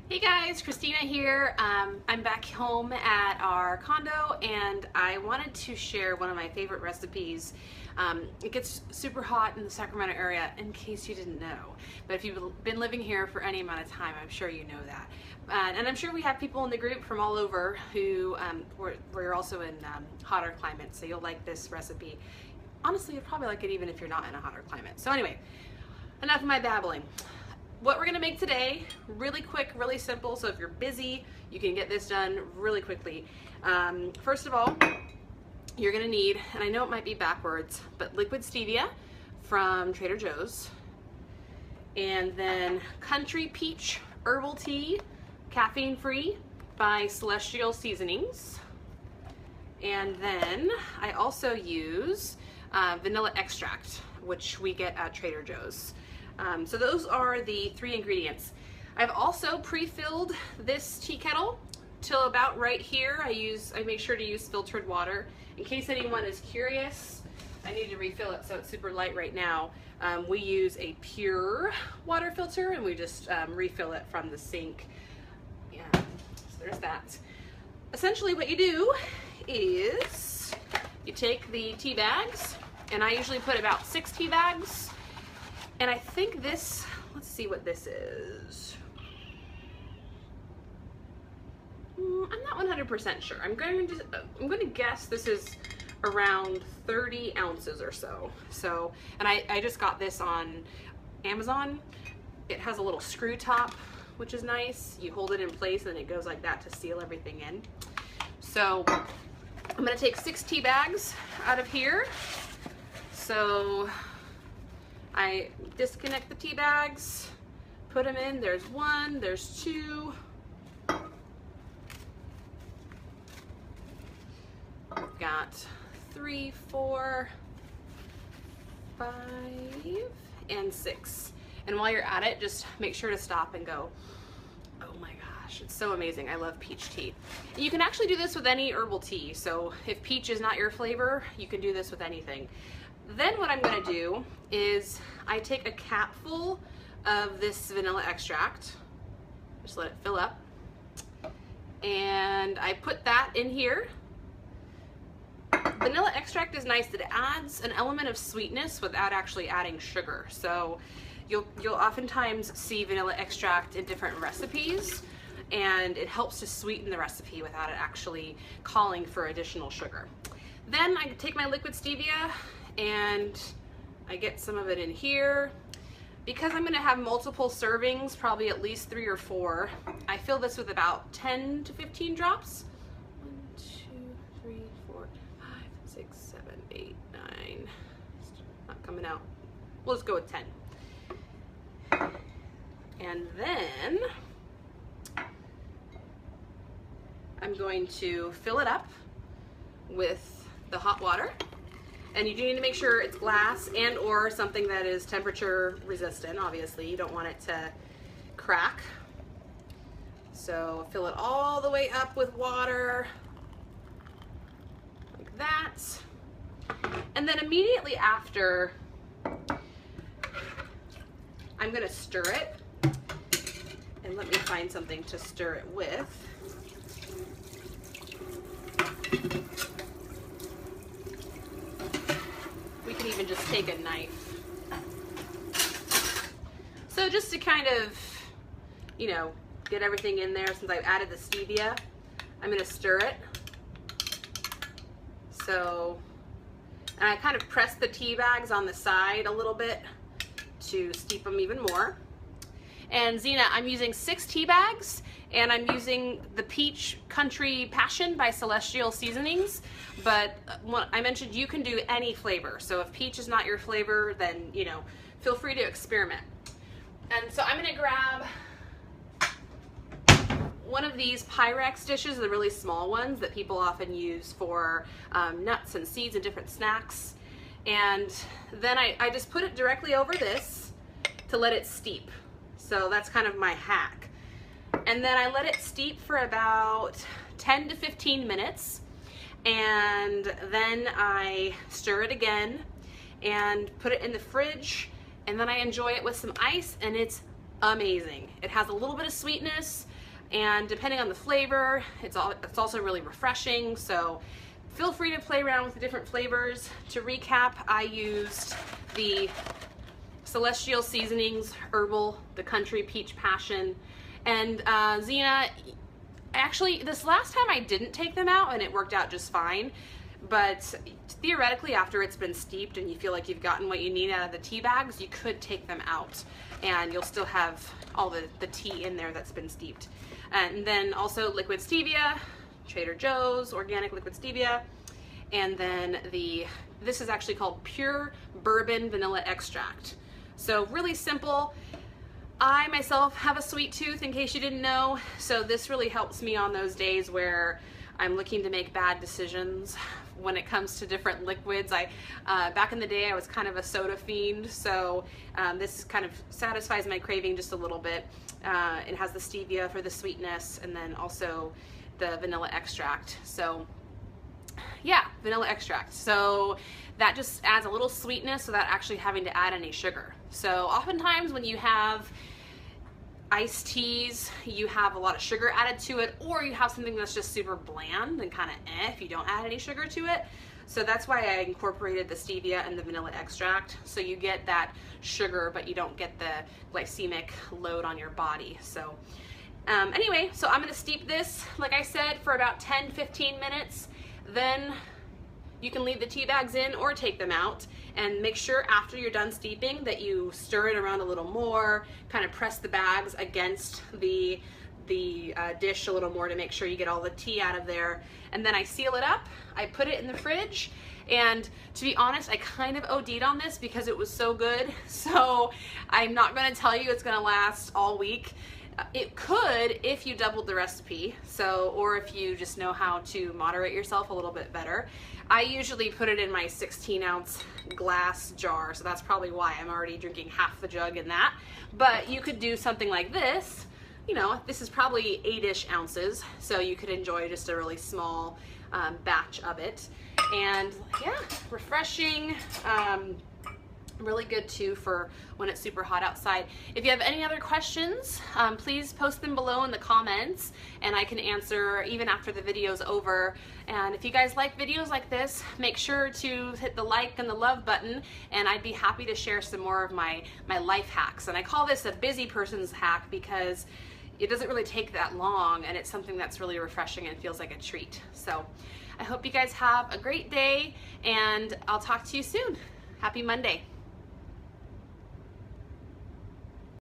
Hey guys, Christina here. I'm back home at our condo and I wanted to share one of my favorite recipes. It gets super hot in the Sacramento area, in case you didn't know. But if you've been living here for any amount of time, I'm sure you know that. And I'm sure we have people in the group from all over who we're also in hotter climates, so you'll like this recipe. Honestly, you'll probably like it even if you're not in a hotter climate. So anyway, enough of my babbling. What we're gonna make today, really quick, really simple, so if you're busy, you can get this done really quickly. First of all, you're gonna need, and I know it might be backwards, but liquid stevia from Trader Joe's, and then Country Peach Herbal Tea, caffeine-free by Celestial Seasonings. And then I also use vanilla extract, which we get at Trader Joe's. So those are the three ingredients. I've also pre-filled this tea kettle till about right here. I make sure to use filtered water. In case anyone is curious, I need to refill it so it's super light right now. We use a pure water filter and we just refill it from the sink. Yeah, so there's that. Essentially what you do is you take the tea bags, and I usually put about 6 tea bags. And I think this, let's see what this is. I'm not 100% sure. I'm going to guess this is around 30 ounces or so. And I just got this on Amazon. It has a little screw top, which is nice. You hold it in place and it goes like that to seal everything in. So I'm gonna take 6 tea bags out of here. So I disconnect the tea bags, put them in. There's 1, there's 2. Got 3, 4, 5, and 6. And while you're at it, just make sure to stop and go, oh my gosh, it's so amazing. I love peach tea. You can actually do this with any herbal tea. So if peach is not your flavor, you can do this with anything. Then what I'm gonna do is I take a capful of this vanilla extract, just let it fill up, and I put that in here. Vanilla extract is nice. It adds an element of sweetness without actually adding sugar. So you'll oftentimes see vanilla extract in different recipes, and it helps to sweeten the recipe without it actually calling for additional sugar. Then I take my liquid stevia and I get some of it in here. Because I'm gonna have multiple servings, probably at least 3 or 4, I fill this with about 10 to 15 drops. 1, 2, 3, 4, 5, 6, 7, 8, 9. Not coming out. We'll just go with 10. And then I'm going to fill it up with the hot water. And you do need to make sure it's glass and or something that is temperature resistant. Obviously, you don't want it to crack. So fill it all the way up with water, like that. And then immediately after, I'm gonna stir it. And let me find something to stir it with. Even just take a knife. So just to kind of, you know, get everything in there, since I've added the stevia, I'm gonna stir it. So, and I kind of press the tea bags on the side a little bit to steep them even more. And Zena, I'm using 6 tea bags, and I'm using the Peach Country Passion by Celestial Seasonings. But I mentioned you can do any flavor. So if peach is not your flavor, then, you know, feel free to experiment. And so I'm gonna grab one of these Pyrex dishes, the really small ones that people often use for nuts and seeds and different snacks. And then I just put it directly over this to let it steep. So that's kind of my hack. And then I let it steep for about 10 to 15 minutes. And then I stir it again and put it in the fridge. And then I enjoy it with some ice, and it's amazing. It has a little bit of sweetness, and depending on the flavor, it's also really refreshing. So feel free to play around with the different flavors. To recap, I used the Celestial Seasonings Herbal, the Country Peach Passion, and Zena, actually this last time I didn't take them out and it worked out just fine, but theoretically after it's been steeped and you feel like you've gotten what you need out of the tea bags, you could take them out and you'll still have all the tea in there that's been steeped. And then also liquid stevia, Trader Joe's organic liquid stevia, and then this is actually called pure bourbon vanilla extract. So really simple. I myself have a sweet tooth, in case you didn't know, so this really helps me on those days where I'm looking to make bad decisions when it comes to different liquids. Back in the day I was kind of a soda fiend, so this kind of satisfies my craving just a little bit. It has the stevia for the sweetness and then also the vanilla extract. So yeah, vanilla extract. So that just adds a little sweetness without actually having to add any sugar. So oftentimes when you have iced teas, you have a lot of sugar added to it, or you have something that's just super bland and kind of if you don't add any sugar to it. So that's why I incorporated the stevia and the vanilla extract. So you get that sugar, but you don't get the glycemic load on your body. So anyway, so I'm gonna steep this, like I said, for about 10-15 minutes. Then you can leave the tea bags in or take them out, and make sure after you're done steeping that you stir it around a little more, kind of press the bags against the dish a little more to make sure you get all the tea out of there. And then I seal it up, I put it in the fridge, and to be honest, I kind of OD'd on this because it was so good. So I'm not gonna tell you it's gonna last all week. It could if you doubled the recipe, or if you just know how to moderate yourself a little bit better. I usually put it in my 16-ounce glass jar, so that's probably why I'm already drinking half the jug in that. But you could do something like this. You know, this is probably 8-ish ounces, so you could enjoy just a really small batch of it. And yeah, refreshing. Really good too for when it's super hot outside. If you have any other questions, please post them below in the comments and I can answer even after the video's over. And if you guys like videos like this, make sure to hit the like and the love button, and I'd be happy to share some more of my life hacks. And I call this a busy person's hack because it doesn't really take that long and it's something that's really refreshing and feels like a treat. So I hope you guys have a great day and I'll talk to you soon. Happy Monday.